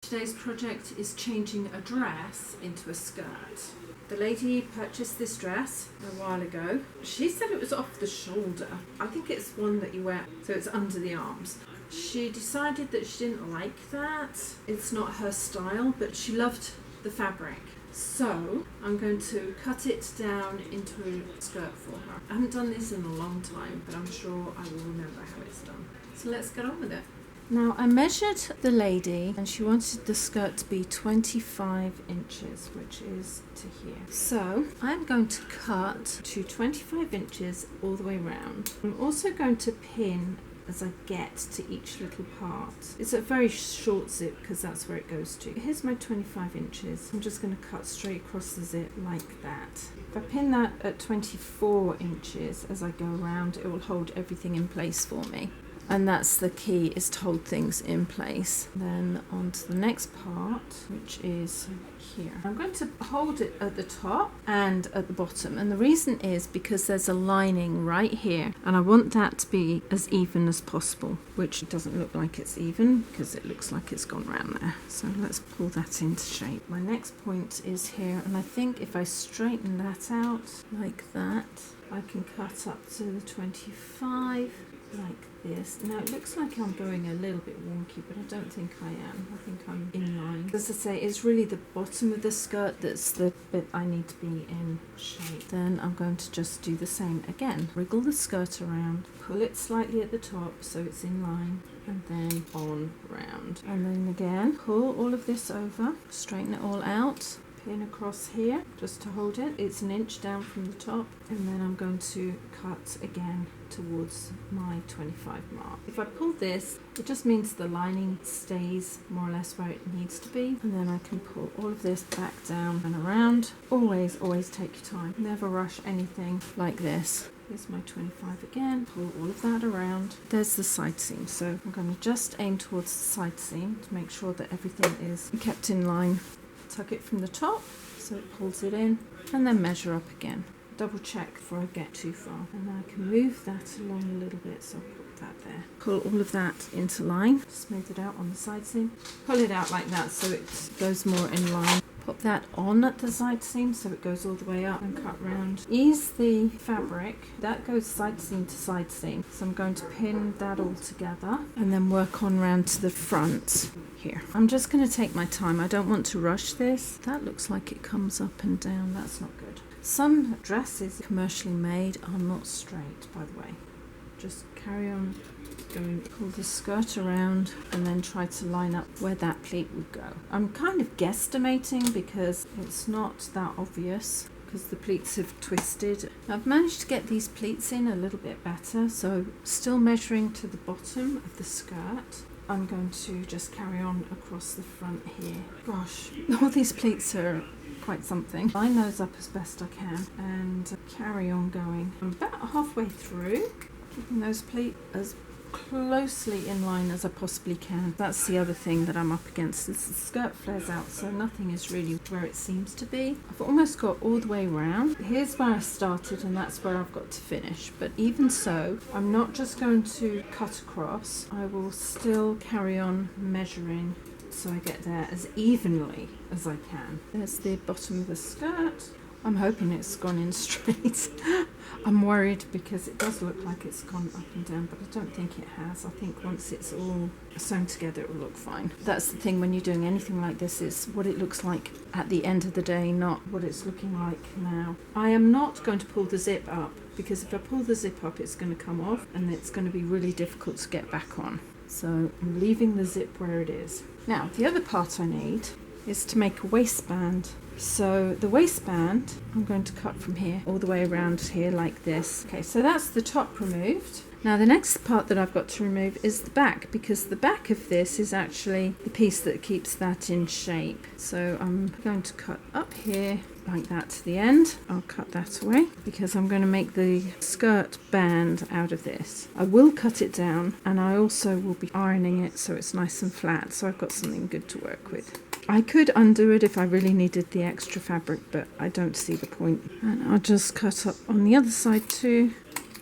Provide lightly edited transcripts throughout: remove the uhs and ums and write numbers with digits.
Today's project is changing a dress into a skirt. The lady purchased this dress a while ago. She said it was off the shoulder. I think it's one that you wear so it's under the arms. She decided that she didn't like that. It's not her style, but she loved the fabric. So I'm going to cut it down into a skirt for her. I haven't done this in a long time, but I'm sure I will remember how it's done. So let's get on with it. Now I measured the lady and she wanted the skirt to be 25 inches, which is to here. So I'm going to cut to 25 inches all the way around. I'm also going to pin as I get to each little part. It's a very short zip because that's where it goes to. Here's my 25 inches. I'm just going to cut straight across the zip like that. If I pin that at 24 inches as I go around, it will hold everything in place for me. And that's the key, is to hold things in place. Then on to the next part, which is here. I'm going to hold it at the top and at the bottom, and the reason is because there's a lining right here and I want that to be as even as possible, which doesn't look like it's even because it looks like it's gone round there. So let's pull that into shape. My next point is here, and I think if I straighten that out like that, I can cut up to the 25 like this. Now it looks like I'm going a little bit wonky, but I don't think I am. I think I'm in line. As I say, it's really the bottom of the skirt that's the bit I need to be in shape. Then I'm going to just do the same again. Wriggle the skirt around, pull it slightly at the top so it's in line, and then on round. And then again, pull all of this over, straighten it all out, pin across here just to hold it. It's an inch down from the top, and then I'm going to cut again towards my 25 mark. If I pull this, it just means the lining stays more or less where it needs to be, and then I can pull all of this back down and around. Always take your time, never rush anything like this. Here's my 25 again, pull all of that around. There's the side seam, so I'm going to just aim towards the side seam to make sure that everything is kept in line. Tuck it from the top so it pulls it in, and then measure up again. Double check before I get too far, and then I can move that along a little bit, so I'll put that there. Pull all of that into line, smooth it out on the side seam, pull it out like that so it goes more in line. Pop that on at the side seam so it goes all the way up, and cut round. Ease the fabric, that goes side seam to side seam. So I'm going to pin that all together and then work on round to the front here. I'm just going to take my time. I don't want to rush this. That looks like it comes up and down. That's not good. Some dresses commercially made are not straight, by the way. Just carry on going, pull the skirt around and then try to line up where that pleat would go. I'm kind of guesstimating because it's not that obvious because the pleats have twisted. I've managed to get these pleats in a little bit better, so still measuring to the bottom of the skirt. I'm going to just carry on across the front here. Gosh, all these pleats are quite something. Line those up as best I can and carry on going. I'm about halfway through, keeping those pleats as closely in line as I possibly can. That's the other thing that I'm up against, is the skirt flares out, so nothing is really where it seems to be. I've almost got all the way around. Here's where I started and that's where I've got to finish, but even so, I'm not just going to cut across. I will still carry on measuring so I get there as evenly as I can. There's the bottom of the skirt. I'm hoping it's gone in straight. I'm worried because it does look like it's gone up and down, but I don't think it has. I think once it's all sewn together, it will look fine. That's the thing when you're doing anything like this, is what it looks like at the end of the day, not what it's looking like now. I am not going to pull the zip up, because if I pull the zip up, it's going to come off and it's going to be really difficult to get back on. So I'm leaving the zip where it is. Now, the other part I need is to make a waistband. So the waistband, I'm going to cut from here all the way around here like this. Okay, so that's the top removed. Now the next part that I've got to remove is the back, because the back of this is actually the piece that keeps that in shape. So I'm going to cut up here like that to the end. I'll cut that away because I'm going to make the skirt band out of this. I will cut it down, and I also will be ironing it so it's nice and flat, so I've got something good to work with. I could undo it if I really needed the extra fabric, but I don't see the point. And I'll just cut up on the other side too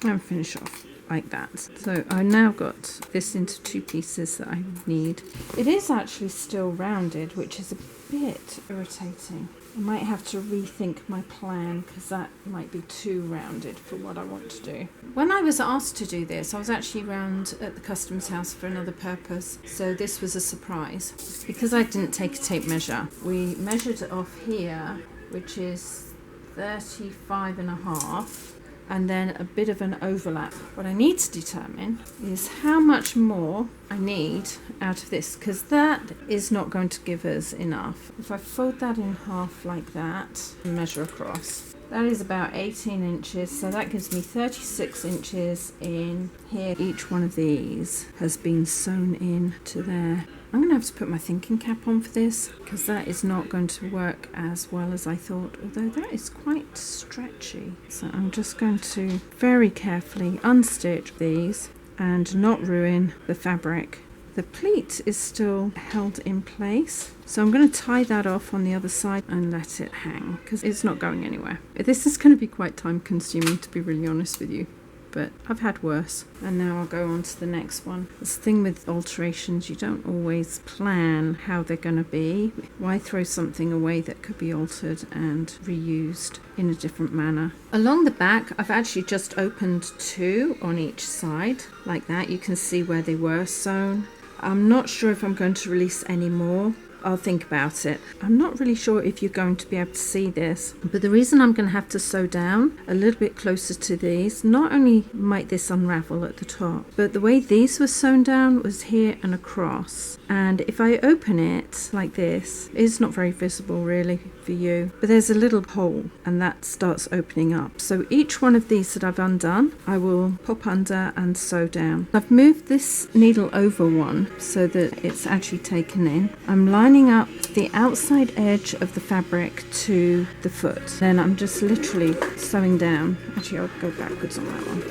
and finish off like that. So I now got this into 2 pieces that I need. It is actually still rounded, which is a bit irritating. I might have to rethink my plan because that might be too rounded for what I want to do. When I was asked to do this, I was actually round at the customs house for another purpose, so this was a surprise. Because I didn't take a tape measure, we measured it off here, which is 35.5, and then a bit of an overlap. What I need to determine is how much more I need out of this, because that is not going to give us enough. If I fold that in half like that and measure across, that is about 18 inches, so that gives me 36 inches in here. Each one of these has been sewn in to there. I'm going to have to put my thinking cap on for this because that is not going to work as well as I thought, although that is quite stretchy. So I'm just going to very carefully unstitch these and not ruin the fabric. The pleat is still held in place, so I'm going to tie that off on the other side and let it hang because it's not going anywhere. This is going to be quite time consuming, to be really honest with you, but I've had worse. And now I'll go on to the next one. This thing with alterations, you don't always plan how they're going to be. Why throw something away that could be altered and reused in a different manner? Along the back, I've actually just opened 2 on each side like that. You can see where they were sewn. I'm not sure if I'm going to release any more. I'll think about it. I'm not really sure if you're going to be able to see this, but the reason I'm going to have to sew down a little bit closer to these, not only might this unravel at the top, but the way these were sewn down was here and across. And if I open it like this, it's not very visible really for you, but there's a little hole and that starts opening up. So each one of these that I've undone, I will pop under and sew down. I've moved this needle over one so that it's actually taken in. I'm lining up the outside edge of the fabric to the foot. Then I'm just literally sewing down. Actually, I'll go backwards on that one.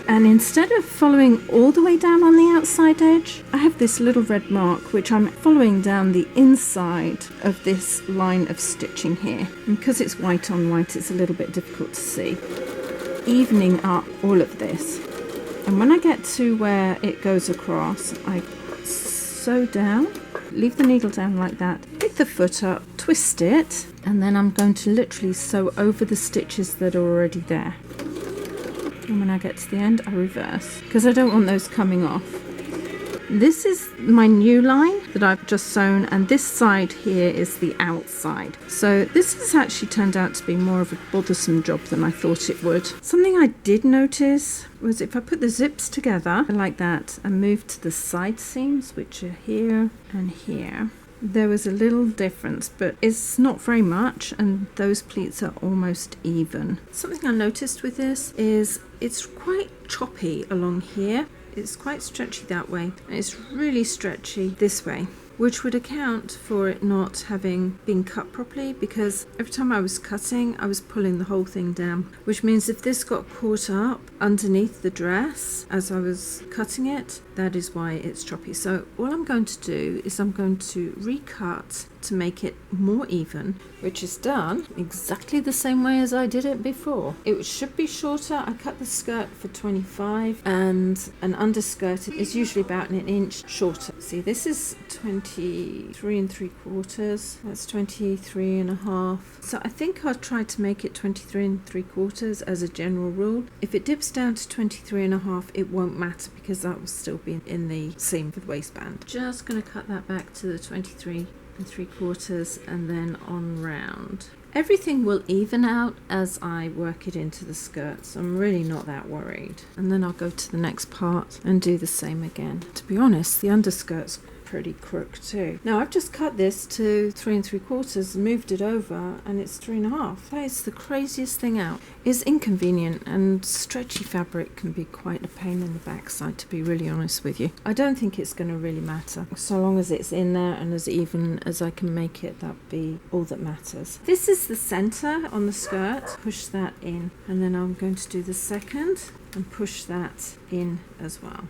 And instead of following all the way down on the outside edge, I have this little red mark which I'm following down the inside of this line of stitching here. And because it's white on white, it's a little bit difficult to see. Evening up all of this. And when I get to where it goes across, I sew down, leave the needle down like that, pick the foot up, twist it, and then I'm going to literally sew over the stitches that are already there. And when I get to the end, I reverse because I don't want those coming off. This is my new line that I've just sewn, and this side here is the outside. So this has actually turned out to be more of a bothersome job than I thought it would. Something I did notice was if I put the zips together like that and move to the side seams, which are here and here, there was a little difference, but it's not very much, and those pleats are almost even. Something I noticed with this is it's quite choppy along here. It's quite stretchy that way, and it's really stretchy this way, which would account for it not having been cut properly, because every time I was cutting, I was pulling the whole thing down, which means if this got caught up underneath the dress as I was cutting it, that is why it's choppy. So all I'm going to do is I'm going to recut to make it more even, which is done exactly the same way as I did it before. It should be shorter. I cut the skirt for 25 and an underskirt is usually about an inch shorter. See, this is 23 3/4. That's 23 1/2. So I think I'll try to make it 23 3/4 as a general rule. If it dips down to 23 1/2, it won't matter because that will still be in the seam for the waistband. Just going to cut that back to the 23 3/4 and then on round. Everything will even out as I work it into the skirt, so I'm really not that worried. And then I'll go to the next part and do the same again. To be honest, the underskirt's pretty crook too. Now I've just cut this to 3 3/4, moved it over, and it's 3 1/2. That is the craziest thing out. It's inconvenient, and stretchy fabric can be quite a pain in the backside, to be really honest with you. I don't think it's going to really matter. So long as it's in there and as even as I can make it, that'd be all that matters. This is the center on the skirt. Push that in, and then I'm going to do the second and push that in as well.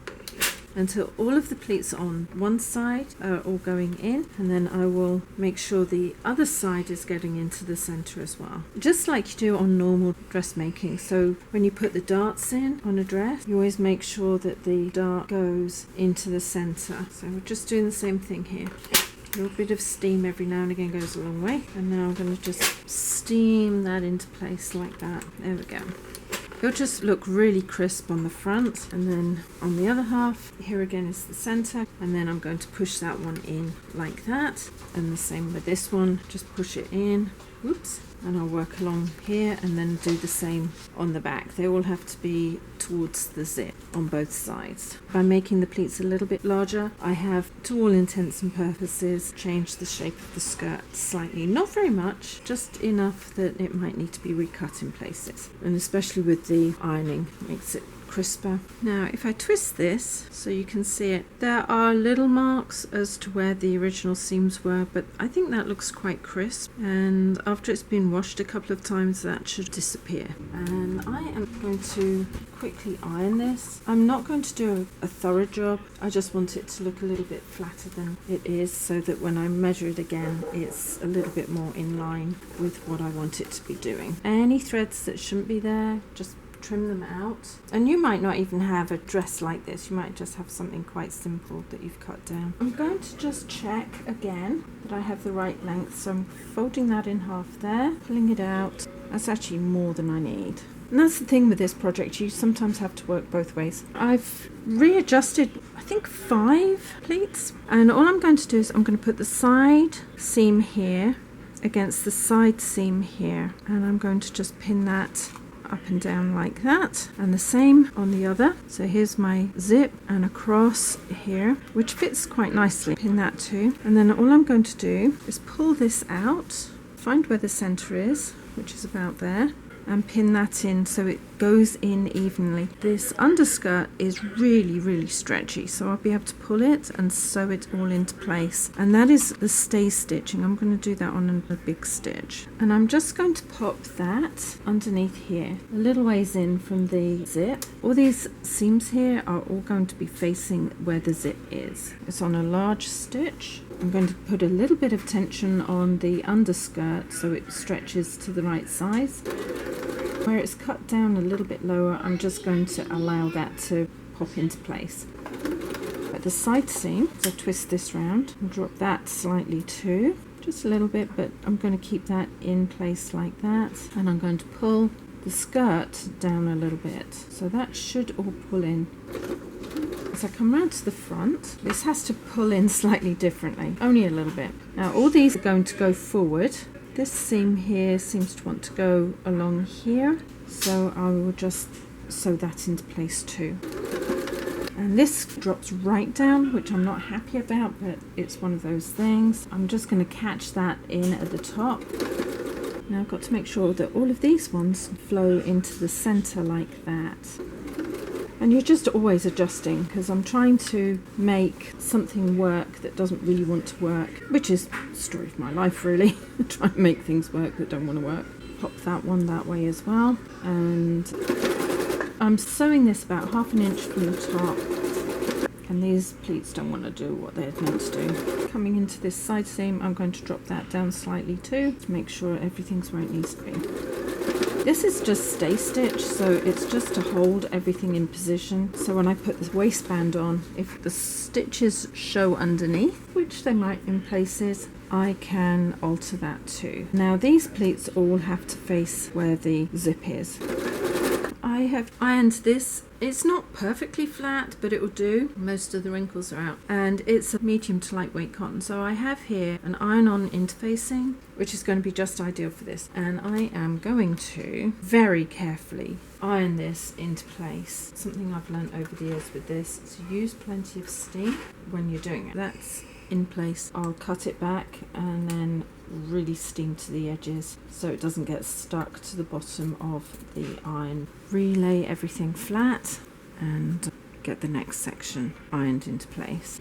until all of the pleats on one side are all going in, and then I will make sure the other side is getting into the center as well, just like you do on normal dressmaking. So when you put the darts in on a dress, you always make sure that the dart goes into the center. So we're just doing the same thing here. A little bit of steam every now and again goes a long way. And now I'm going to just steam that into place like that. There we go. It'll just look really crisp on the front, and then on the other half, here again is the center, and then I'm going to push that one in like that, and the same with this one, just push it in. Whoops. And I'll work along here and then do the same on the back. They all have to be towards the zip on both sides. By making the pleats a little bit larger, I have, to all intents and purposes, changed the shape of the skirt slightly. Not very much, just enough that it might need to be recut in places. And especially with the ironing, makes it crisper. Now if I twist this so you can see it, there are little marks as to where the original seams were, but I think that looks quite crisp, and after it's been washed a couple of times that should disappear. And I am going to quickly iron this. I'm not going to do a thorough job, I just want it to look a little bit flatter than it is, so that when I measure it again it's a little bit more in line with what I want it to be doing. Any threads that shouldn't be there, just trim them out. And you might not even have a dress like this, you might just have something quite simple that you've cut down. I'm going to just check again that I have the right length, so I'm folding that in half there, pulling it out. That's actually more than I need. And that's the thing with this project, you sometimes have to work both ways. I've readjusted, I think 5 pleats, and all I'm going to do is I'm going to put the side seam here against the side seam here, and I'm going to just pin that up and down like that, and the same on the other. So here's my zip and across here, which fits quite nicely. Pin that too, and then all I'm going to do is pull this out, find where the center is, which is about there, and pin that in so it goes in evenly. This underskirt is really stretchy, so I'll be able to pull it and sew it all into place, and that is the stay stitching. I'm going to do that on a big stitch, and I'm just going to pop that underneath here, a little ways in from the zip. All these seams here are all going to be facing where the zip is. It's on a large stitch. I'm going to put a little bit of tension on the underskirt so it stretches to the right size. Where it's cut down a little bit lower, I'm just going to allow that to pop into place. At the side seam, so twist this round and drop that slightly too, just a little bit, but I'm going to keep that in place like that, and I'm going to pull the skirt down a little bit, so that should all pull in. As I come round to the front, this has to pull in slightly differently, only a little bit. Now all these are going to go forward. This seam here seems to want to go along here, so I will just sew that into place too. And this drops right down, which I'm not happy about, but it's one of those things. I'm just going to catch that in at the top. Now I've got to make sure that all of these ones flow into the center like that. And you're just always adjusting, because I'm trying to make something work that doesn't really want to work, which is the story of my life really. Trying to make things work that don't want to work. Pop that one that way as well, and I'm sewing this about 1/2 inch from the top, and these pleats don't want to do what they're meant to do. Coming into this side seam, I'm going to drop that down slightly too to make sure everything's where it needs to be. This is just stay stitch, so it's just to hold everything in position. So when I put this waistband on, if the stitches show underneath, which they might in places, I can alter that too. Now these pleats all have to face where the zip is. I have ironed this. It's not perfectly flat, but it will do. Most of the wrinkles are out, and it's a medium to lightweight cotton. So I have here an iron-on interfacing, which is going to be just ideal for this. And I am going to very carefully iron this into place. Something I've learned over the years with this is to use plenty of steam when you're doing it. That's in place. I'll cut it back and then really steam to the edges so it doesn't get stuck to the bottom of the iron. Relay everything flat and get the next section ironed into place.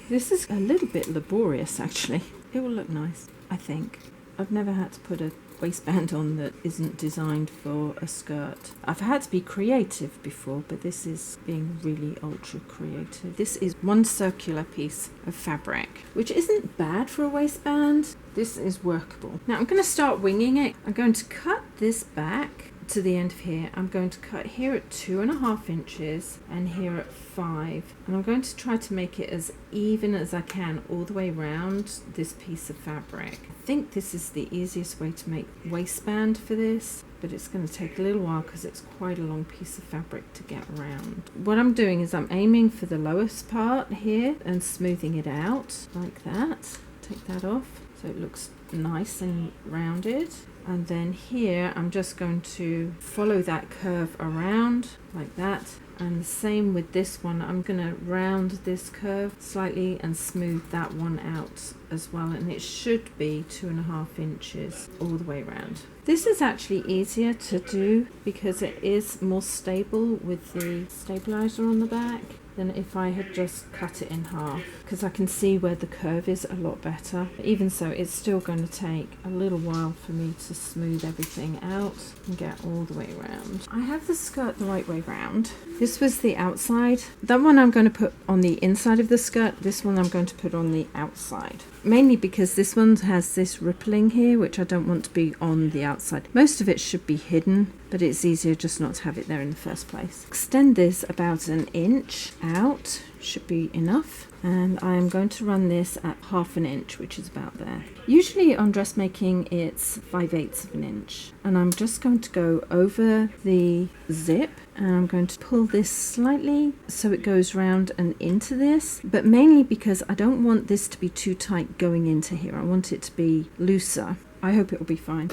This is a little bit laborious actually. It will look nice, I think. I've never had to put a waistband on that isn't designed for a skirt. I've had to be creative before, but this is being really ultra creative. This is one circular piece of fabric, which isn't bad for a waistband. This is workable. Now I'm going to start winging it. I'm going to cut this back to the end of here. I'm going to cut here at 2.5 inches and here at 5, and I'm going to try to make it as even as I can all the way around this piece of fabric. I think this is the easiest way to make waistband for this, but it's going to take a little while because it's quite a long piece of fabric to get around. What I'm doing is I'm aiming for the lowest part here and smoothing it out like that. Take that off so it looks nice and rounded. And then here I'm just going to follow that curve around like that, and the same with this one. I'm going to round this curve slightly and smooth that one out as well, and it should be 2.5 inches all the way around. This is actually easier to do because it is more stable with the stabilizer on the back than if I had just cut it in half, because I can see where the curve is a lot better. Even so, it's still going to take a little while for me to smooth everything out and get all the way around. I have the skirt the right way round. This was the outside. That one I'm going to put on the inside of the skirt. This one I'm going to put on the outside. Mainly because this one has this rippling here, which I don't want to be on the outside. Most of it should be hidden, but it's easier just not to have it there in the first place. Extend this about 1 inch out, should be enough. And I'm going to run this at 1/2 inch, which is about there. Usually on dressmaking it's 5/8 of an inch. And I'm just going to go over the zip, and I'm going to pull this slightly so it goes round and into this, but mainly because I don't want this to be too tight going into here. I want it to be looser. I hope it will be fine.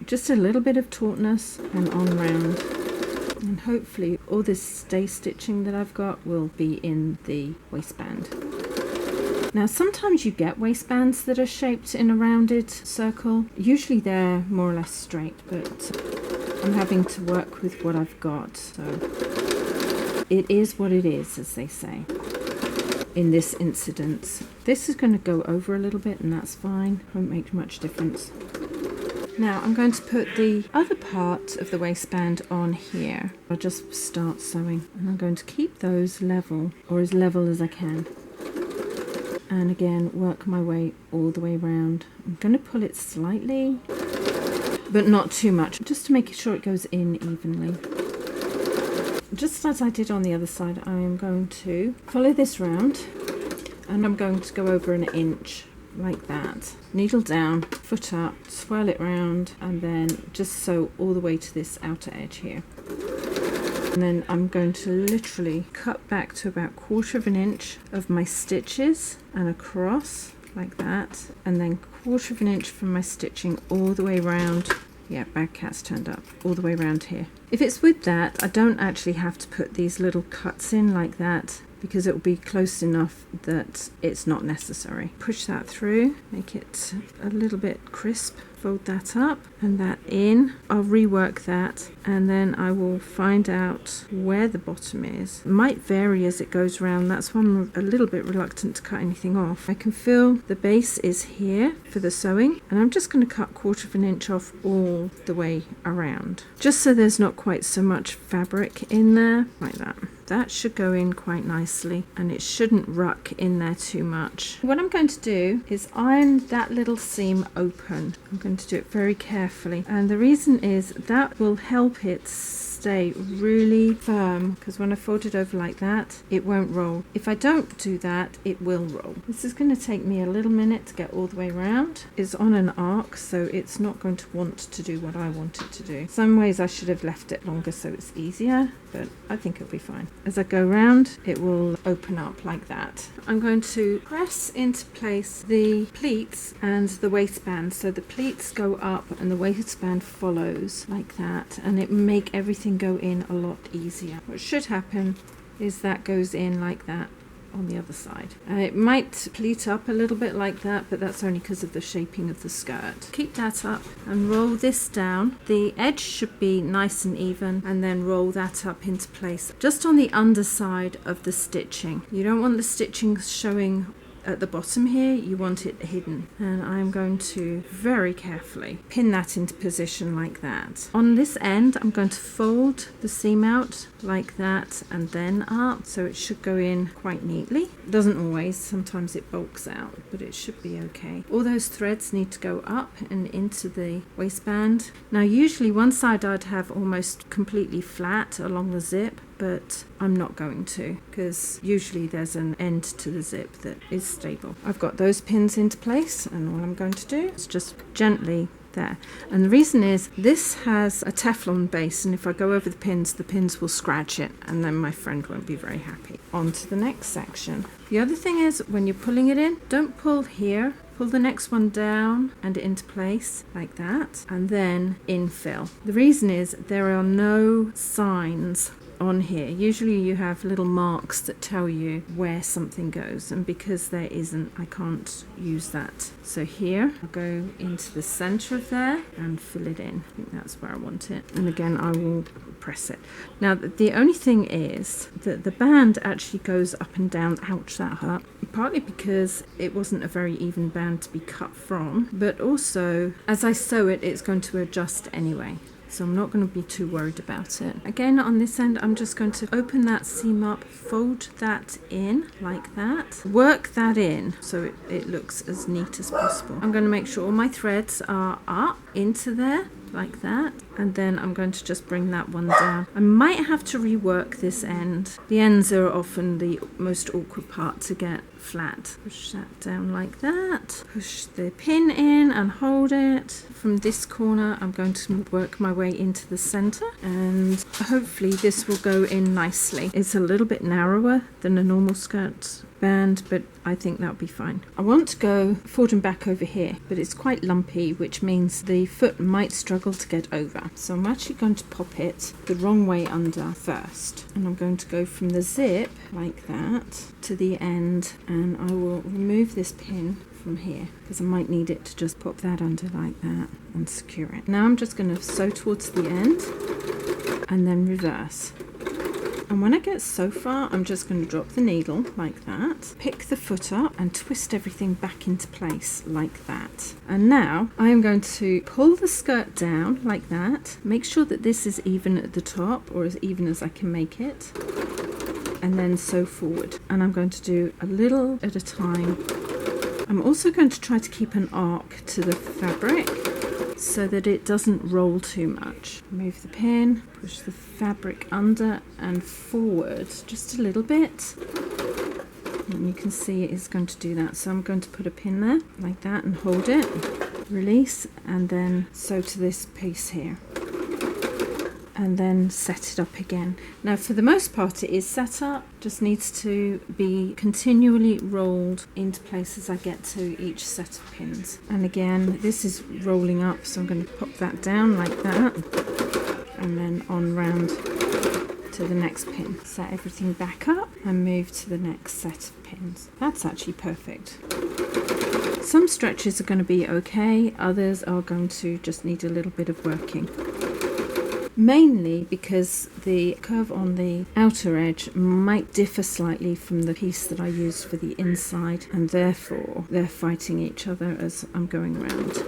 Just a little bit of tautness and on round. And hopefully all this stay stitching that I've got will be in the waistband. Now sometimes you get waistbands that are shaped in a rounded circle. Usually they're more or less straight, but I'm having to work with what I've got. So it is what it is, as they say. In this incident, this is going to go over a little bit, and that's fine. Won't make much difference. Now I'm going to put the other part of the waistband on here. I'll just start sewing, and I'm going to keep those level, or as level as I can. And again, work my way all the way around. I'm going to pull it slightly, but not too much, just to make sure it goes in evenly. Just as I did on the other side, I am going to follow this round, and I'm going to go over 1 inch. Like that. Needle down, foot up, swirl it round, and then just sew all the way to this outer edge here. And then I'm going to literally cut back to about 1/4 inch of my stitches and across like that, and then 1/4 inch from my stitching all the way around. Yeah, bad cat's turned up, all the way around here. If it's with that, I don't actually have to put these little cuts in like that, because it will be close enough that it's not necessary. Push that through, make it a little bit crisp, fold that up and that in. I'll rework that, and then I will find out where the bottom is. It might vary as it goes around. That's why I'm a little bit reluctant to cut anything off. I can feel the base is here for the sewing, and I'm just going to cut 1/4 inch off all the way around, just so there's not quite so much fabric in there, like that. That should go in quite nicely, and it shouldn't ruck in there too much. What I'm going to do is iron that little seam open. I'm going to do it very carefully, and the reason is that will help it stay really firm, because when I fold it over like that, it won't roll. If I don't do that, it will roll. This is going to take me a little minute to get all the way around. It's on an arc, so it's not going to want to do what I want it to do. Some ways I should have left it longer so it's easier, but I think it'll be fine. As I go round, it will open up like that. I'm going to press into place the pleats and the waistband, so the pleats go up and the waistband follows like that, and it make everything go in a lot easier. What should happen is that goes in like that on the other side. It might pleat up a little bit like that, but that's only because of the shaping of the skirt. Keep that up and roll this down. The edge should be nice and even, and then roll that up into place just on the underside of the stitching. You don't want the stitching showing at the bottom here, you want it hidden. And I'm going to very carefully pin that into position like that. On this end, I'm going to fold the seam out like that and then up, so it should go in quite neatly. Doesn't always, sometimes it bulks out, but it should be okay. All those threads need to go up and into the waistband. Now usually one side I'd have almost completely flat along the zip, but I'm not going to, because usually there's an end to the zip that is stable. I've got those pins into place, and all I'm going to do is just gently there. And the reason is this has a Teflon base, and if I go over the pins will scratch it, and then my friend won't be very happy. On to the next section. The other thing is, when you're pulling it in, don't pull here. Pull the next one down and into place like that, and then infill. The reason is there are no signs on here. Usually you have little marks that tell you where something goes, and because there isn't, I can't use that. So here I'll go into the center of there and fill it in. I think that's where I want it, and again I will press it. Now the only thing is that the band actually goes up and down. Ouch, that hurt. Partly because it wasn't a very even band to be cut from, but also as I sew it, it's going to adjust anyway. So I'm not going to be too worried about it. Again, on this end, I'm just going to open that seam up, fold that in like that, work that in so it looks as neat as possible. I'm going to make sure all my threads are up into there like that, and then I'm going to just bring that one down. I might have to rework this end. The ends are often the most awkward part to get flat. Push that down like that, push the pin in and hold it. From this corner I'm going to work my way into the center, and hopefully this will go in nicely. It's a little bit narrower than a normal skirt band, but I think that'll be fine. I want to go forward and back over here, but it's quite lumpy, which means the foot might struggle to get over. So I'm actually going to pop it the wrong way under first, and I'm going to go from the zip like that to the end, and I will remove this pin from here because I might need it to just pop that under like that and secure it. Now I'm just going to sew towards the end and then reverse. And when I get so far, I'm just going to drop the needle like that, pick the foot up and twist everything back into place like that. And now I am going to pull the skirt down like that, make sure that this is even at the top, or as even as I can make it, and then sew forward. And I'm going to do a little at a time. I'm also going to try to keep an arc to the fabric so that it doesn't roll too much. Move the pin, push the fabric under and forward just a little bit, and you can see it is going to do that. So I'm going to put a pin there like that and hold it, release, and then sew to this piece here, and then set it up again. Now for the most part it is set up, just needs to be continually rolled into place as I get to each set of pins. And again, this is rolling up, so I'm going to pop that down like that, and then on round to the next pin. Set everything back up and move to the next set of pins. That's actually perfect. Some stretches are going to be okay, others are going to just need a little bit of working. Mainly because the curve on the outer edge might differ slightly from the piece that I used for the inside, and therefore they're fighting each other as I'm going around.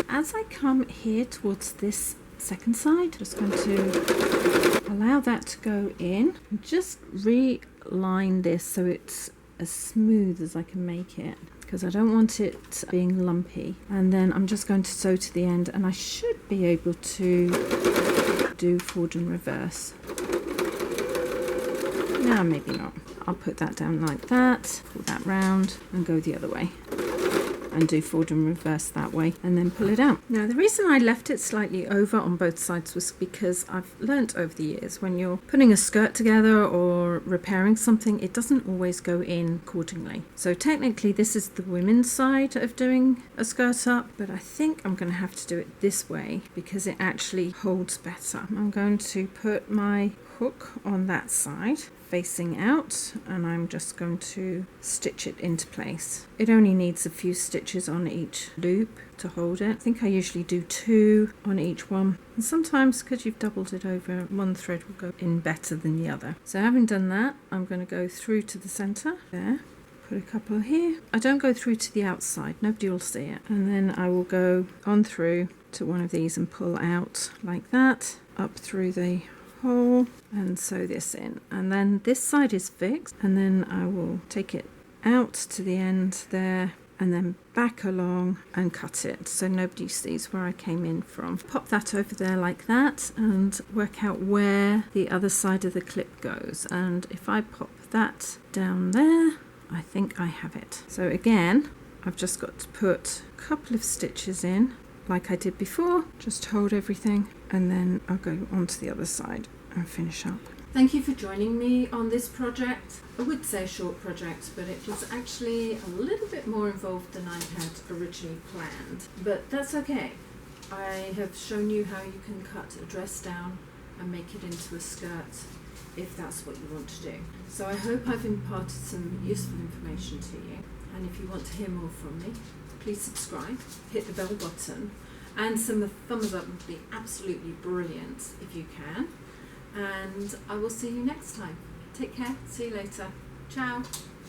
As I come here towards this second side, I'm just going to allow that to go in and just reline this so it's as smooth as I can make it, because I don't want it being lumpy. And then I'm just going to sew to the end, and I should be able to do forward and reverse. No, maybe not. I'll put that down like that, pull that round and go the other way, and do forward and reverse that way, and then pull it out. Now the reason I left it slightly over on both sides was because I've learnt over the years, when you're putting a skirt together or repairing something, it doesn't always go in accordingly. So technically this is the women's side of doing a skirt up, but I think I'm going to have to do it this way because it actually holds better. I'm going to put my hook on that side facing out, and I'm just going to stitch it into place. It only needs a few stitches on each loop to hold it. I think I usually do 2 on each one, and sometimes because you've doubled it over, one thread will go in better than the other. So having done that, I'm going to go through to the center there, put a couple here. I don't go through to the outside, nobody will see it. And then I will go on through to one of these and pull out like that, up through the hole and sew this in. And then this side is fixed, and then I will take it out to the end there and then back along and cut it so nobody sees where I came in from. Pop that over there like that and work out where the other side of the clip goes. And if I pop that down there, I think I have it. So again, I've just got to put a couple of stitches in like I did before, just hold everything, and then I'll go onto the other side and finish up. Thank you for joining me on this project. I would say a short project, but it was actually a little bit more involved than I had originally planned. But that's okay. I have shown you how you can cut a dress down and make it into a skirt if that's what you want to do. So I hope I've imparted some useful information to you. And if you want to hear more from me, please subscribe, hit the bell button, and some thumbs up would be absolutely brilliant if you can. And I will see you next time. Take care. See you later. Ciao.